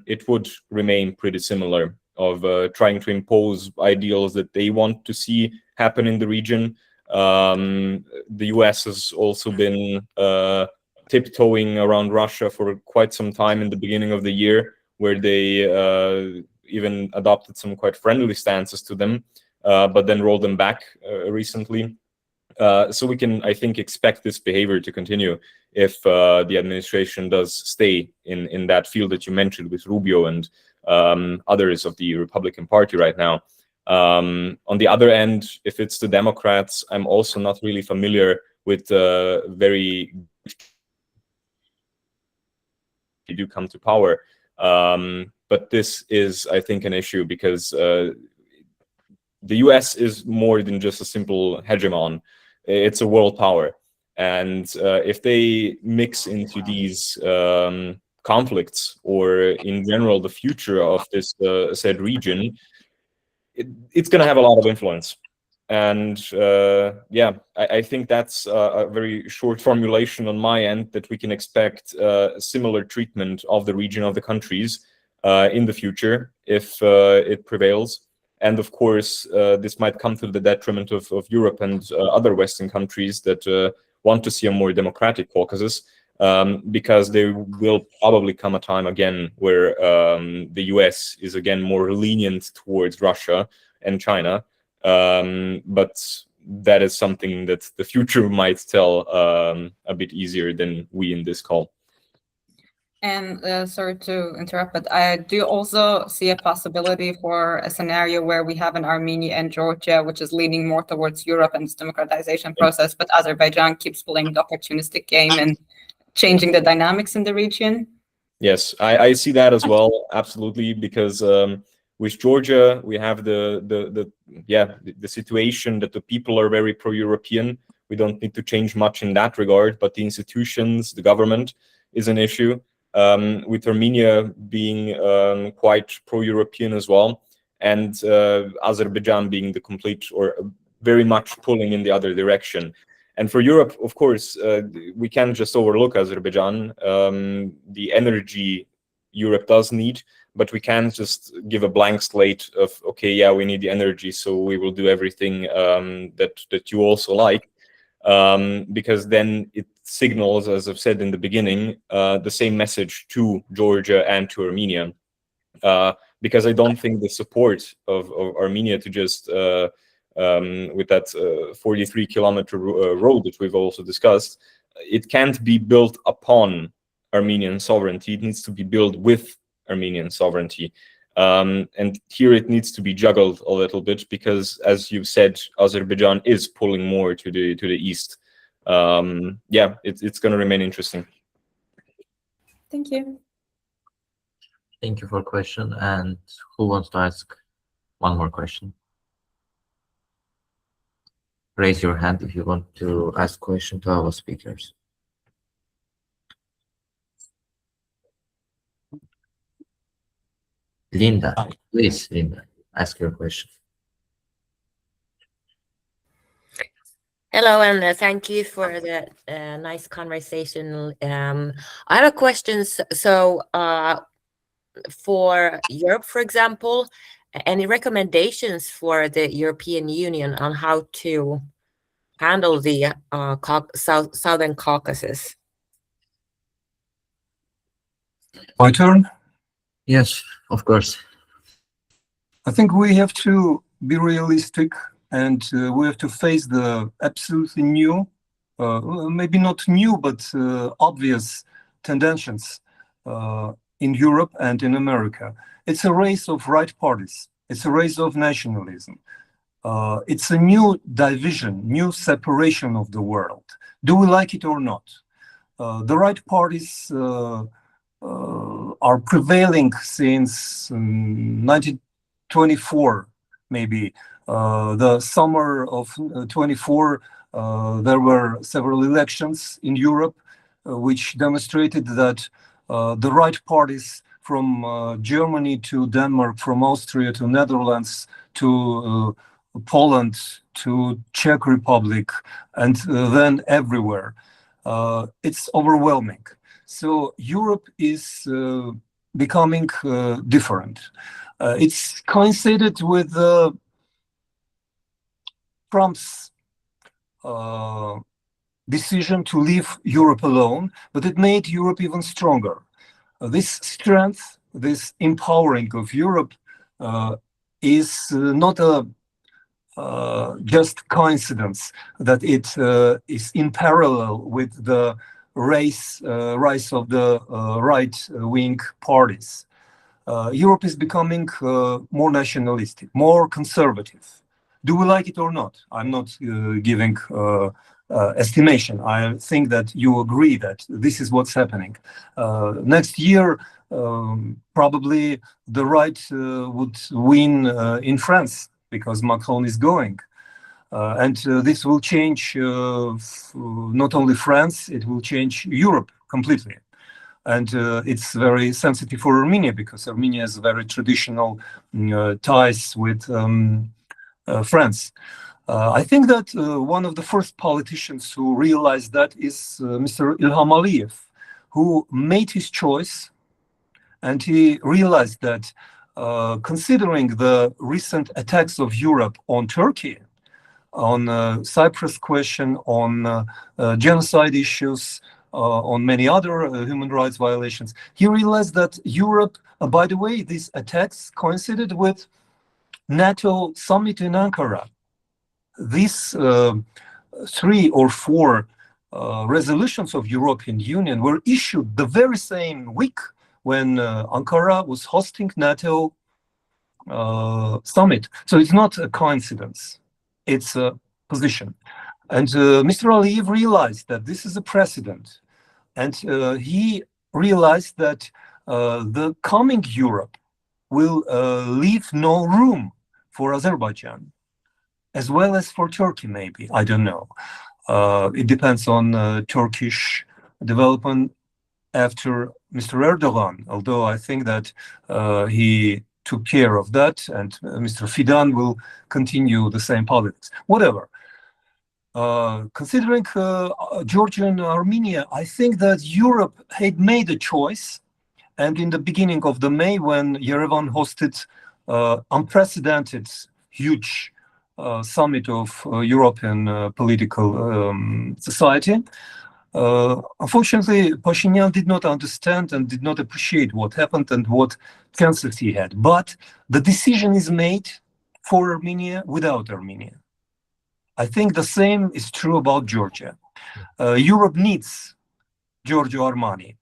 it would remain pretty similar of trying to impose ideals that they want to see happen in the region. The US has also been tiptoeing around Russia for quite some time in the beginning of the year, where they even adopted some quite friendly stances to them, but then rolled them back recently. So we can, I think, expect this behavior to continue if the administration does stay in that field that you mentioned with Rubio and others of the Republican Party right now. On the other end, if it's the Democrats, I'm also not really familiar with very they do come to power. But this is, I think, an issue because the US is more than just a simple hegemon. It's a world power. And if they mix into these conflicts, or in general the future of this said region, it's going to have a lot of influence. And yeah, I think that's a very short formulation on my end, that we can expect similar treatment of the region, of the countries in the future if it prevails. And of course, this might come to the detriment of Europe and other Western countries that want to see a more democratic Caucasus, because there will probably come a time again where the US is again more lenient towards Russia and China. But that is something that the future might tell a bit easier than we in this call.
And sorry to interrupt, but I do also see a possibility for a scenario where we have an Armenia and Georgia, which is leaning more towards Europe and its democratization process, but Azerbaijan keeps playing the opportunistic game and changing the dynamics in the region.
Yes, I see that as well, absolutely, because with Georgia, we have the situation that the people are very pro-European. We don't need to change much in that regard, but the institutions, the government is an issue. With Armenia being quite pro-European as well, and Azerbaijan being the complete or very much pulling in the other direction. And for Europe, of course, we can't just overlook Azerbaijan. The energy Europe does need, but we can't just give a blank slate of, okay, yeah, we need the energy, so we will do everything that you also like. Because then it signals, as I've said in the beginning, the same message to Georgia and to Armenia. Because I don't think the support of Armenia to just, with that 43-kilometer road that we've also discussed, it can't be built upon Armenian sovereignty. It needs to be built with Armenian sovereignty. And here it needs to be juggled a little bit, because, as you've said, Azerbaijan is pulling more to the east. Yeah, it's going to remain interesting.
Thank you.
Thank you for the question. And who wants to ask one more question? Raise your hand if you want to ask a question to our speakers. Linda, please, Linda, ask your question.
Hello, and thank you for the nice conversation. I have a question. So for Europe, for example, any recommendations for the European Union on how to handle the Southern Caucasus?
My turn?
Yes, of course.
I think we have to be realistic, and we have to face the absolutely new, maybe not new, but obvious tendencies in Europe and in America. It's a race of right parties. It's a race of nationalism. It's a new division, new separation of the world. Do we like it or not? The right parties are prevailing since 1924, maybe. The summer of 24, there were several elections in Europe which demonstrated that the right parties from Germany to Denmark, from Austria to Netherlands to Poland to Czech Republic, and then everywhere, it's overwhelming. So Europe is becoming different. It's coincided with Trump's decision to leave Europe alone, but it made Europe even stronger. This strength, this empowering of Europe is not a just coincidence that it is in parallel with the rise of the right-wing parties. Europe is becoming more nationalistic, more conservative. Do we like it or not? I'm not giving estimation. I think that you agree that this is what's happening. Next year, probably the right would win in France because Macron is going. And this will change not only France, it will change Europe completely. And it's very sensitive for Armenia because Armenia has very traditional ties with France. I think that one of the first politicians who realized that is Mr. Ilham Aliyev, who made his choice, and he realized that considering the recent attacks of Europe on Turkey, on Cyprus question, on genocide issues, on many other human rights violations, he realized that Europe, by the way, these attacks coincided with NATO summit in Ankara. These 3 or 4 resolutions of European Union were issued the very same week when Ankara was hosting NATO summit. So it's not a coincidence, it's a position. And Mr. Aliyev realized that this is a precedent. And he realized that the coming Europe will leave no room for Azerbaijan, as well as for Turkey, maybe. I don't know. It depends on Turkish development after Mr. Erdogan, although I think that he took care of that, and Mr. Fidan will continue the same politics. Whatever. Considering Georgia and Armenia, I think that Europe had made a choice, and in the beginning of the May, when Yerevan hosted unprecedented, huge summit of European political society, unfortunately, Pashinyan did not understand and did not appreciate what happened and what chances he had. But the decision is made for Armenia without Armenia. I think the same is true about Georgia. Europe needs Giorgio Armani,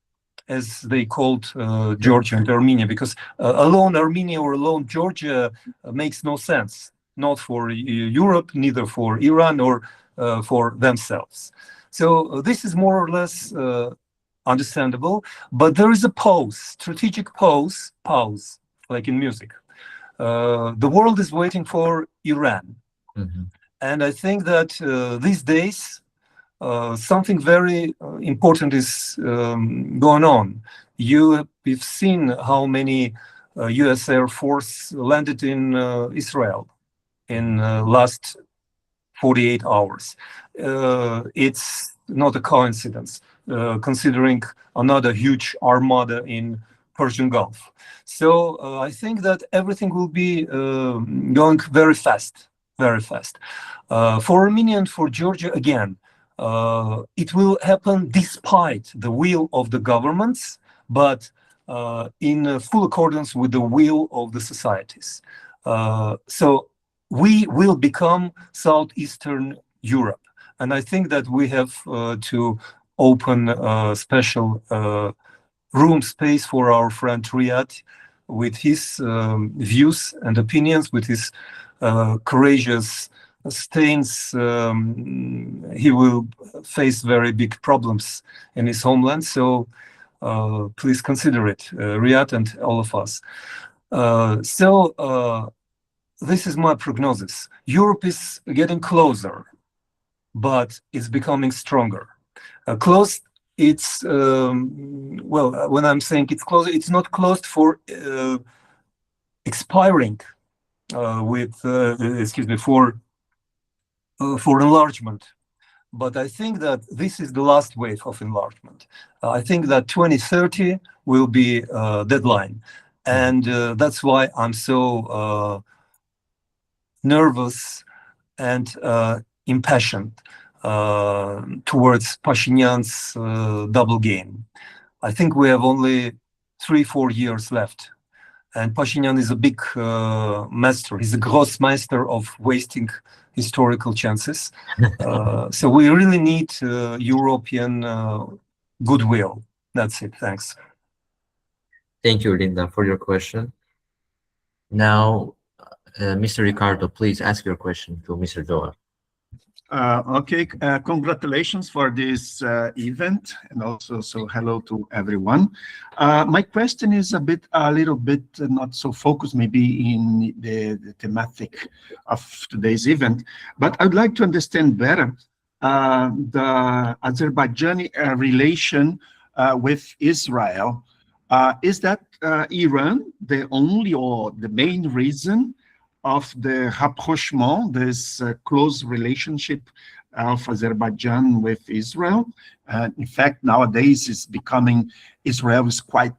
as they called Georgia and Armenia, because alone Armenia or alone Georgia makes no sense, not for Europe, neither for Iran or for themselves. So this is more or less understandable, but there is a pause, strategic pause, like in music. The world is waiting for Iran.
Mhm.
And I think that these days, something very important is going on. We've seen how many US Air Force landed in Israel in last 48 hours. It's not a coincidence, considering another huge armada in Persian Gulf. So I think that everything will be going very fast, very fast. For Armenia and for Georgia, again, it will happen despite the will of the governments, but in full accordance with the will of the societies. So we will become Southeastern Europe. And I think that we have to open a special room space for our friend Riad with his views and opinions, with his courageous stance. He will face very big problems in his homeland. So please consider it, Riad and all of us. This is my prognosis. Europe is getting closer, but it's becoming stronger. Close, it's, well, when I'm saying it's close, it's not closed for expiring with, excuse me, for enlargement. but I think that this is the last wave of enlargement. I think that 2030 will be deadline, and that's why I'm so nervous and impassioned towards Pashinyan's double game. I think we have only 3-4 years left. And Pashinyan is a big master. He's a grossmeister of wasting historical chances. So we really need European goodwill. That's it. Thanks.
Thank you, Linda, for your question. Now, Mr. Ricardo, please ask your question to Mr. Jovan.
Okay, congratulations for this event, and also hello to everyone. My question is a little bit not so focused maybe in the thematic of today's event, but I'd like to understand better the Azerbaijani relation with Israel. Is that Iran the only or the main reason of the rapprochement, this close relationship of Azerbaijan with Israel? In fact, nowadays it's becoming, Israel is quite,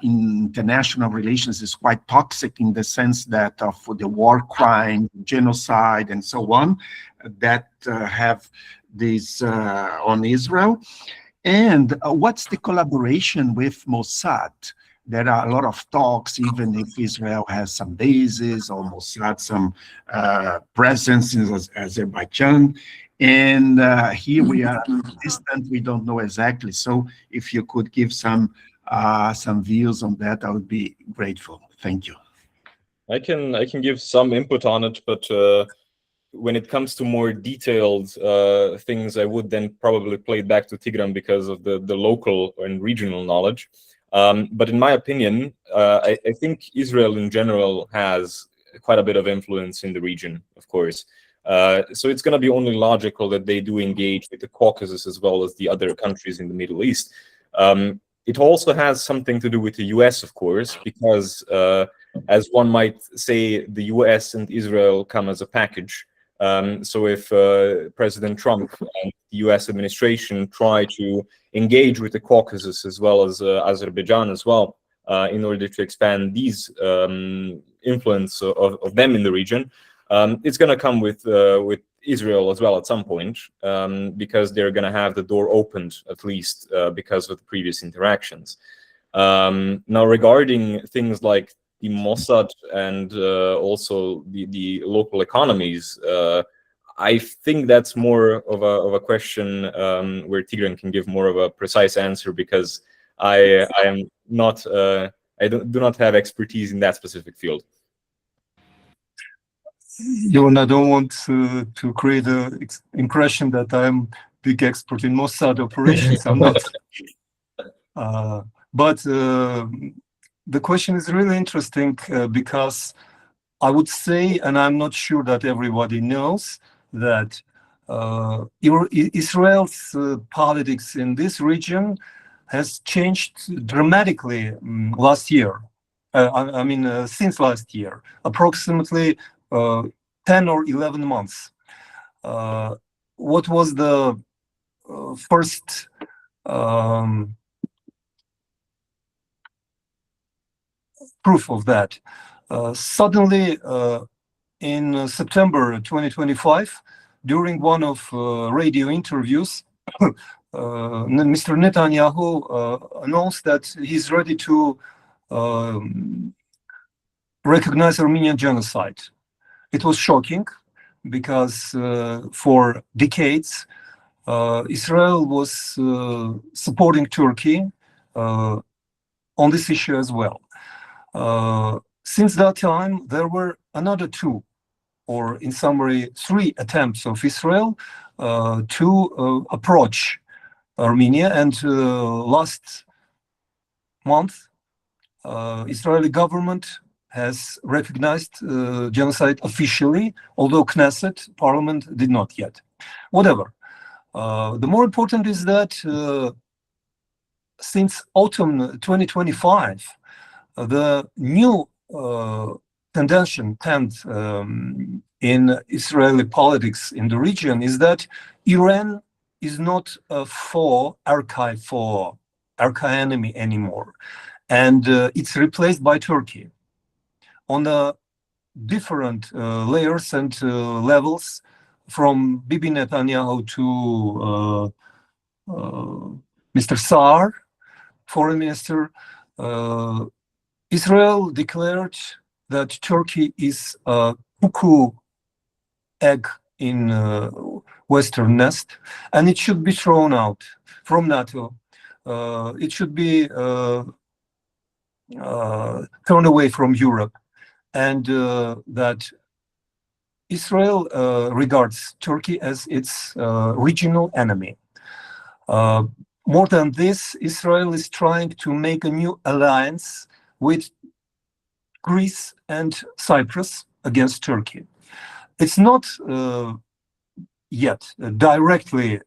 in international relations, is quite toxic in the sense that of the war crime, genocide, and so on, that have this on Israel. And what's the collaboration with Mossad? There are a lot of talks, even if Israel has some bases, or Mossad some presence in Azerbaijan. And here we are distant, we don't know exactly. So if you could give some views on that, I would be grateful. Thank you.
I can give some input on it, but when it comes to more detailed things, I would then probably play it back to Tigran because of the local and regional knowledge. But in my opinion, I think Israel in general has quite a bit of influence in the region, of course. So it's going to be only logical that they do engage with the Caucasus as well as the other countries in the Middle East. It also has something to do with the US, of course, because as one might say, the US and Israel come as a package. So if President Trump and the US administration try to engage with the Caucasus as well as Azerbaijan as well, in order to expand these influence of them in the region, it's going to come with Israel as well at some point, because they're going to have the door opened, at least because of the previous interactions. Now, regarding things like the Mossad and also the local economies, I think that's more of a question where Tigran can give more of a precise answer, because I am not I do not have expertise in that specific field.
Jovan, I don't want to create the impression that I'm big expert in Mossad operations. I'm not. But the question is really interesting because I would say, and I'm not sure that everybody knows, that Israel's politics in this region has changed dramatically last year. I mean, since last year, approximately 10 or 11 months. What was the first proof of that? Suddenly, in September 2025, during one of radio interviews, Mr. Netanyahu announced that he's ready to recognize Armenian genocide. It was shocking because for decades, Israel was supporting Turkey on this issue as well. Since that time, there were another two, or in summary, 3 attempts of Israel to approach Armenia. And last month, Israeli government has recognized genocide officially, although Knesset, parliament, did not yet. Whatever. The more important is that since autumn 2025, the new trend in Israeli politics in the region is that Iran is not a arch-enemy anymore, and it's replaced by Turkey on the different layers and levels, from Bibi Netanyahu to Mr. Saar, foreign minister. Israel declared that Turkey is a cuckoo egg in Western nest, and it should be thrown out from NATO. It should be thrown away from Europe, and that Israel regards Turkey as its regional enemy. More than this, Israel is trying to make a new alliance with Greece and Cyprus against Turkey. It's not yet directly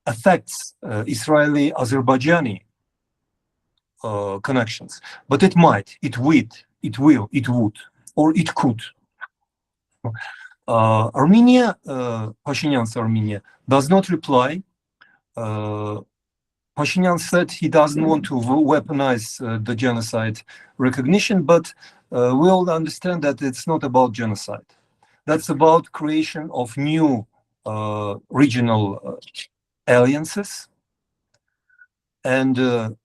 affects Israeli-Azerbaijani connections, but it might, it would, or it could. Armenia, Pashinyan's Armenia, does not reply. Pashinyan said he doesn't want to weaponize the genocide recognition, but we all understand that it's not about genocide. That's about creation of new regional alliances. And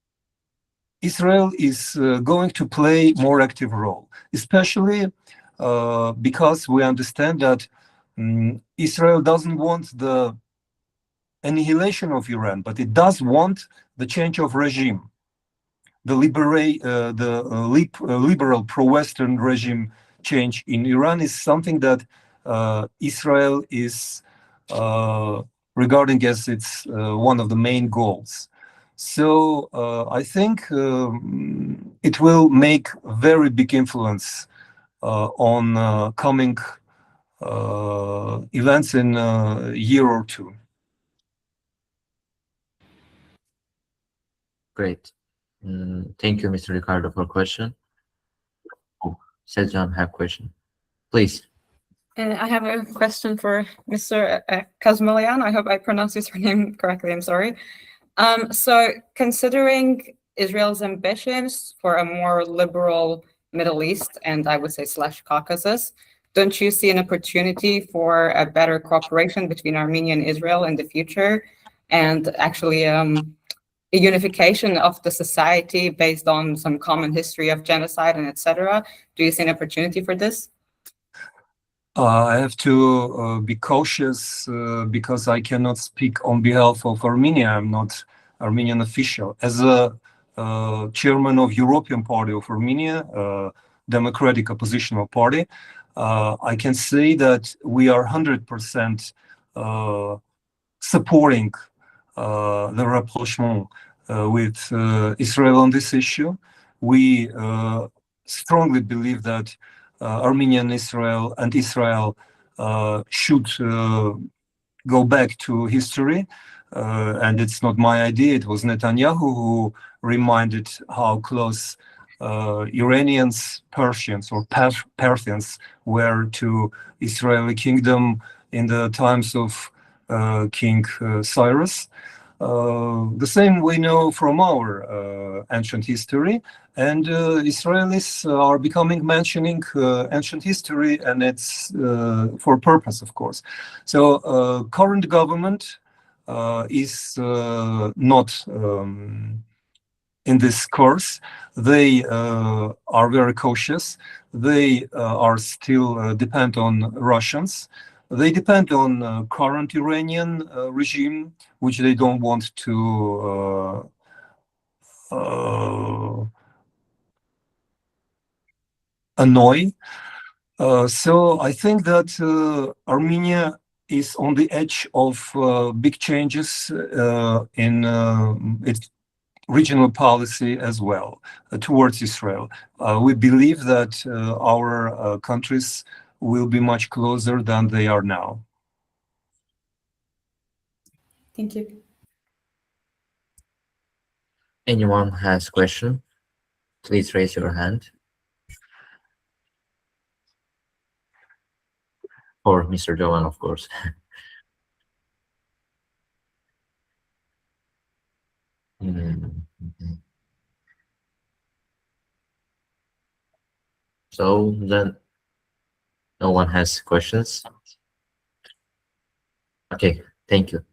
Israel is going to play more active role, especially because we understand that Israel doesn't want the annihilation of Iran, but it does want the change of regime. The liberal pro-Western regime change in Iran is something that Israel is regarding as its one of the main goals. So I think it will make a very big influence on coming events in a year or two.
Great. Thank you, Mr. Ricardo, for question. Oh, Sejan have question. Please.
I have a question for Mr. Khzmalyan. I hope I pronounced his name correctly. I'm sorry. So considering Israel's ambitions for a more liberal Middle East, and I would say / Caucasus, don't you see an opportunity for a better cooperation between Armenia and Israel in the future, and actually a unification of the society based on some common history of genocide and etc.? Do you see an opportunity for this?
I have to be cautious because I cannot speak on behalf of Armenia. I'm not Armenian official. As a chairman of European Party of Armenia, democratic oppositional party, I can say that we are 100% supporting the rapprochement with Israel on this issue. We strongly believe that Armenia and Israel should go back to history. And it's not my idea, it was Netanyahu who reminded how close Iranians, Persians, or Parthians were to Israeli kingdom in the times of King Cyrus. The same we know from our ancient history, and Israelis are mentioning ancient history, and it's for purpose, of course. So current government is not in this course. They are very cautious. They are still depend on Russians. They depend on current Iranian regime, which they don't want to annoy. So I think that Armenia is on the edge of big changes in its regional policy as well towards Israel. We believe that our countries will be much closer than they are now.
Thank you.
Anyone has question? Please raise your hand. Or Mr. Jovan, of course. Mhm. So then no one has questions. Okay, thank you.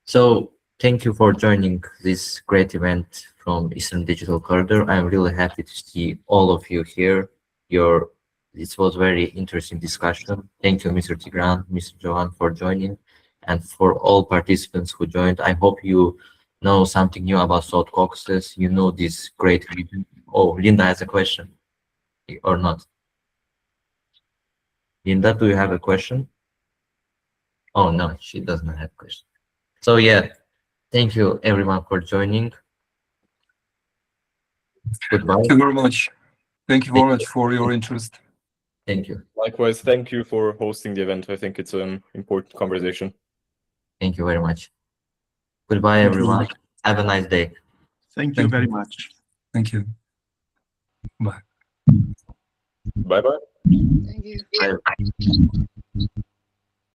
So thank you for joining this great event from Eastern Digital Corridor. I'm really happy to see all of you here. This was very interesting discussion. Thank you, Mr. Tigran, Mr. Jovan, for joining, and for all participants who joined. I hope you know something new about South Caucasus. You know this great region. Oh, Linda has a question, or not? Linda, do you have a question? Oh no, she doesn't have a question. So yeah, thank you everyone for joining. Goodbye.
Thank you very much. Thank you very much for your interest.
Thank you.
Likewise, thank you for hosting the event. I think it's an important conversation.
Thank you very much. Goodbye,
Thank you.
everyone. Have a nice day.
Thank you
Thank
very
you.
much.
Thank you. Bye.
Bye-bye.
Thank you.
Bye.